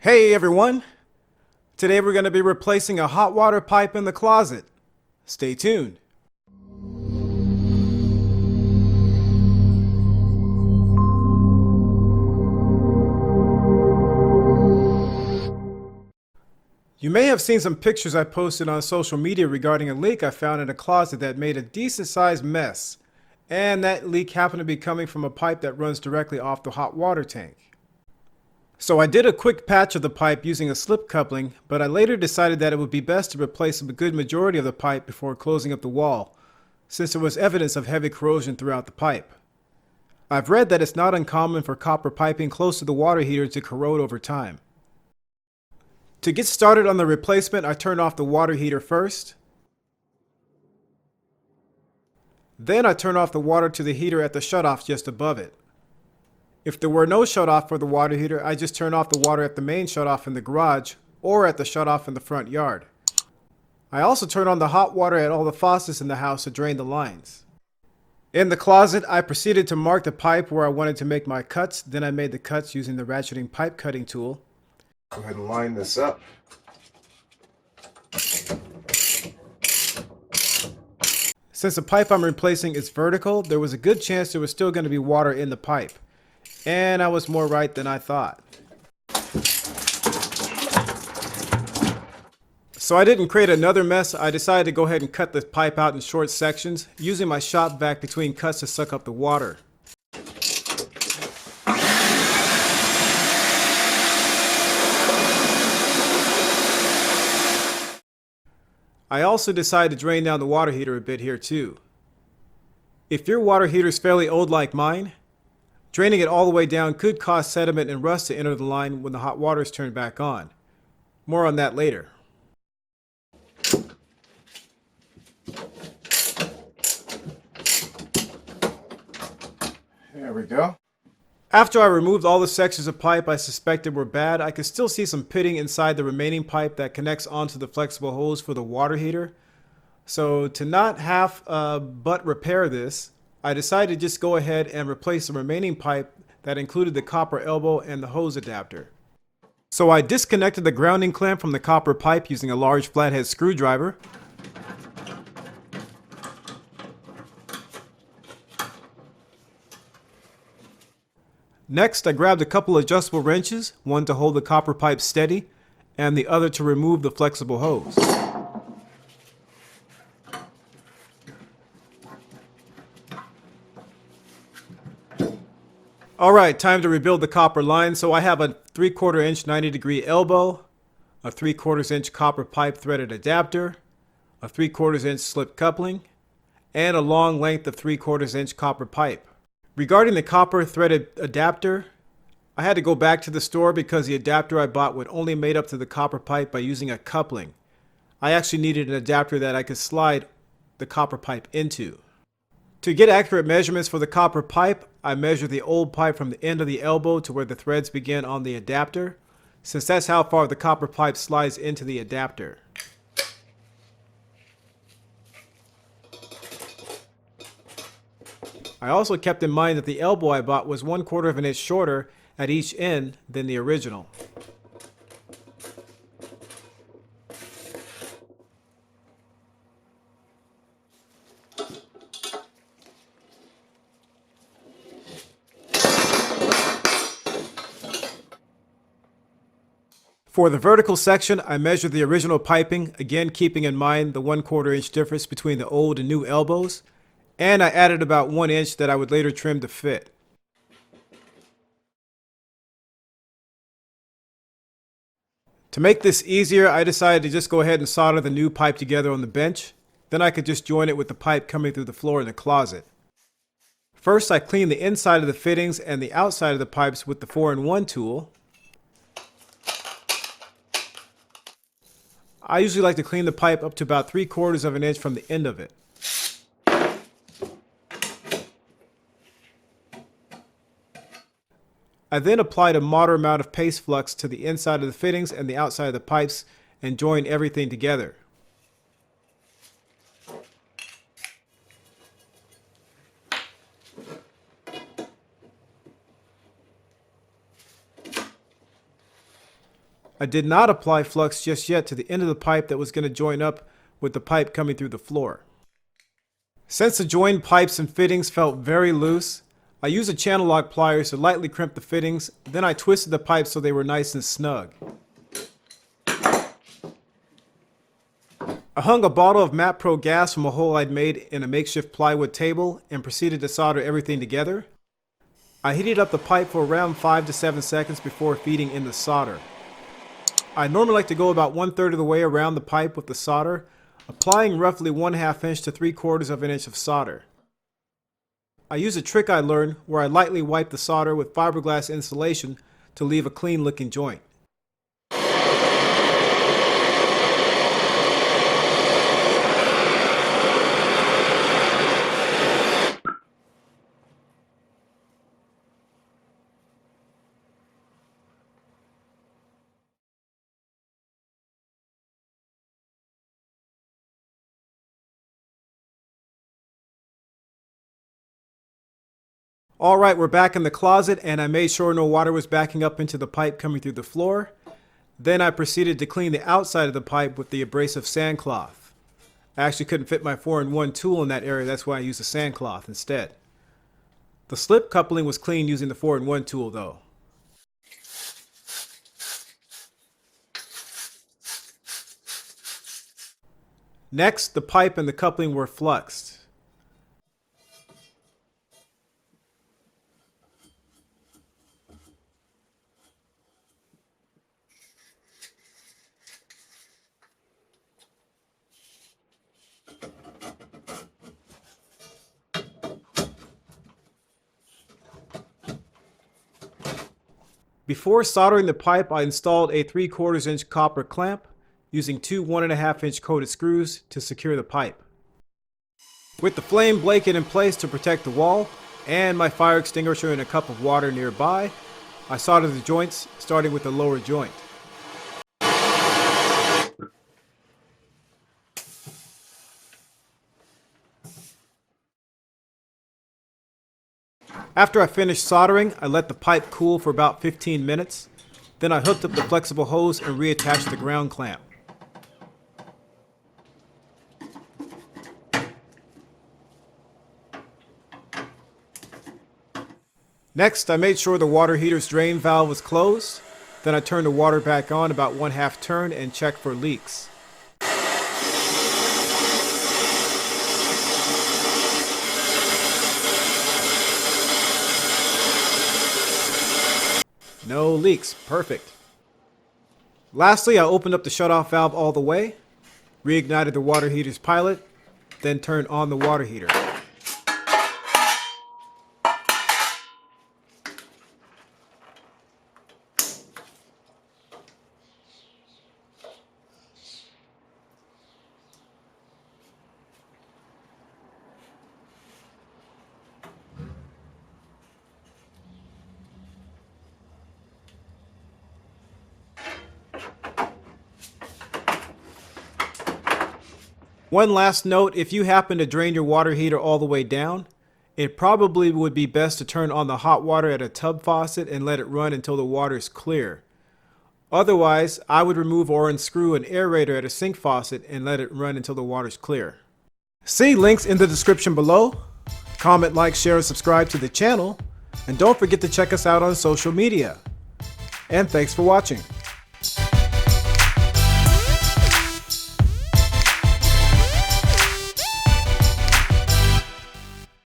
Hey everyone! Today we're going to be replacing a hot water pipe in the closet. Stay tuned. You may have seen some pictures I posted on social media regarding a leak I found in a closet that made a decent sized mess. And that leak happened to be coming from a pipe that runs directly off the hot water tank. So I did a quick patch of the pipe using a slip coupling, but I later decided that it would be best to replace a good majority of the pipe before closing up the wall, since there was evidence of heavy corrosion throughout the pipe. I've read that it's not uncommon for copper piping close to the water heater to corrode over time. To get started on the replacement, I turned off the water heater first. Then I turned off the water to the heater at the shutoff just above it. If there were no shutoff for the water heater, I just turned off the water at the main shutoff in the garage or at the shutoff in the front yard. I also turned on the hot water at all the faucets in the house to drain the lines. In the closet, I proceeded to mark the pipe where I wanted to make my cuts. Then I made the cuts using the ratcheting pipe cutting tool. Go ahead and line this up. Since the pipe I'm replacing is vertical, there was a good chance there was still going to be water in the pipe. And I was more right than I thought. So I didn't create another mess. I decided to go ahead and cut the pipe out in short sections, using my shop vac between cuts to suck up the water. I also decided to drain down the water heater a bit here too. If your water heater is fairly old like mine, draining it all the way down could cause sediment and rust to enter the line when the hot water is turned back on. More on that later. There we go. After I removed all the sections of pipe I suspected were bad, I could still see some pitting inside the remaining pipe that connects onto the flexible hose for the water heater. So to not have but repair this, I decided to just go ahead and replace the remaining pipe that included the copper elbow and the hose adapter. So I disconnected the grounding clamp from the copper pipe using a large flathead screwdriver. Next, I grabbed a couple adjustable wrenches, one to hold the copper pipe steady, and the other to remove the flexible hose. Alright, time to rebuild the copper line. So I have a 3/4 inch 90-degree elbow, a 3/4 inch copper pipe threaded adapter, a 3/4 inch slip coupling, and a long length of 3/4 inch copper pipe. Regarding the copper threaded adapter, I had to go back to the store because the adapter I bought would only mate up to the copper pipe by using a coupling. I actually needed an adapter that I could slide the copper pipe into. To get accurate measurements for the copper pipe, I measured the old pipe from the end of the elbow to where the threads begin on the adapter, since that's how far the copper pipe slides into the adapter. I also kept in mind that the elbow I bought was 1/4 inch shorter at each end than the original. For the vertical section, I measured the original piping, again keeping in mind the 1/4 inch difference between the old and new elbows, and I added about 1 inch that I would later trim to fit. To make this easier, I decided to just go ahead and solder the new pipe together on the bench. Then I could just join it with the pipe coming through the floor in the closet. First, I cleaned the inside of the fittings and the outside of the pipes with the 4-in-1 tool. I usually like to clean the pipe up to about 3/4 inch from the end of it. I then applied a moderate amount of paste flux to the inside of the fittings and the outside of the pipes and joined everything together. I did not apply flux just yet to the end of the pipe that was going to join up with the pipe coming through the floor. Since the joined pipes and fittings felt very loose, I used a channel lock pliers to lightly crimp the fittings, then I twisted the pipes so they were nice and snug. I hung a bottle of MAP Pro gas from a hole I'd made in a makeshift plywood table and proceeded to solder everything together. I heated up the pipe for around 5 to 7 seconds before feeding in the solder. I normally like to go about 1/3 of the way around the pipe with the solder, applying roughly 1/2 inch to 3/4 of an inch of solder. I use a trick I learned where I lightly wipe the solder with fiberglass insulation to leave a clean looking joint. Alright, we're back in the closet and I made sure no water was backing up into the pipe coming through the floor. Then I proceeded to clean the outside of the pipe with the abrasive sandcloth. I actually couldn't fit my 4-in-1 tool in that area, that's why I used a sandcloth instead. The slip coupling was cleaned using the 4-in-1 tool though. Next, the pipe and the coupling were fluxed. Before soldering the pipe, I installed a 3/4 inch copper clamp using two 1.5 inch coated screws to secure the pipe. With the flame blanket in place to protect the wall and my fire extinguisher in a cup of water nearby, I soldered the joints starting with the lower joint. After I finished soldering, I let the pipe cool for about 15 minutes. Then I hooked up the flexible hose and reattached the ground clamp. Next, I made sure the water heater's drain valve was closed. Then I turned the water back on about 1/2 turn and checked for leaks. No leaks, perfect. Lastly, I opened up the shutoff valve all the way, reignited the water heater's pilot, then turned on the water heater. One last note, if you happen to drain your water heater all the way down, it probably would be best to turn on the hot water at a tub faucet and let it run until the water is clear. Otherwise, I would remove or unscrew an aerator at a sink faucet and let it run until the water is clear. See links in the description below. Comment, like, share, and subscribe to the channel. And don't forget to check us out on social media. And thanks for watching.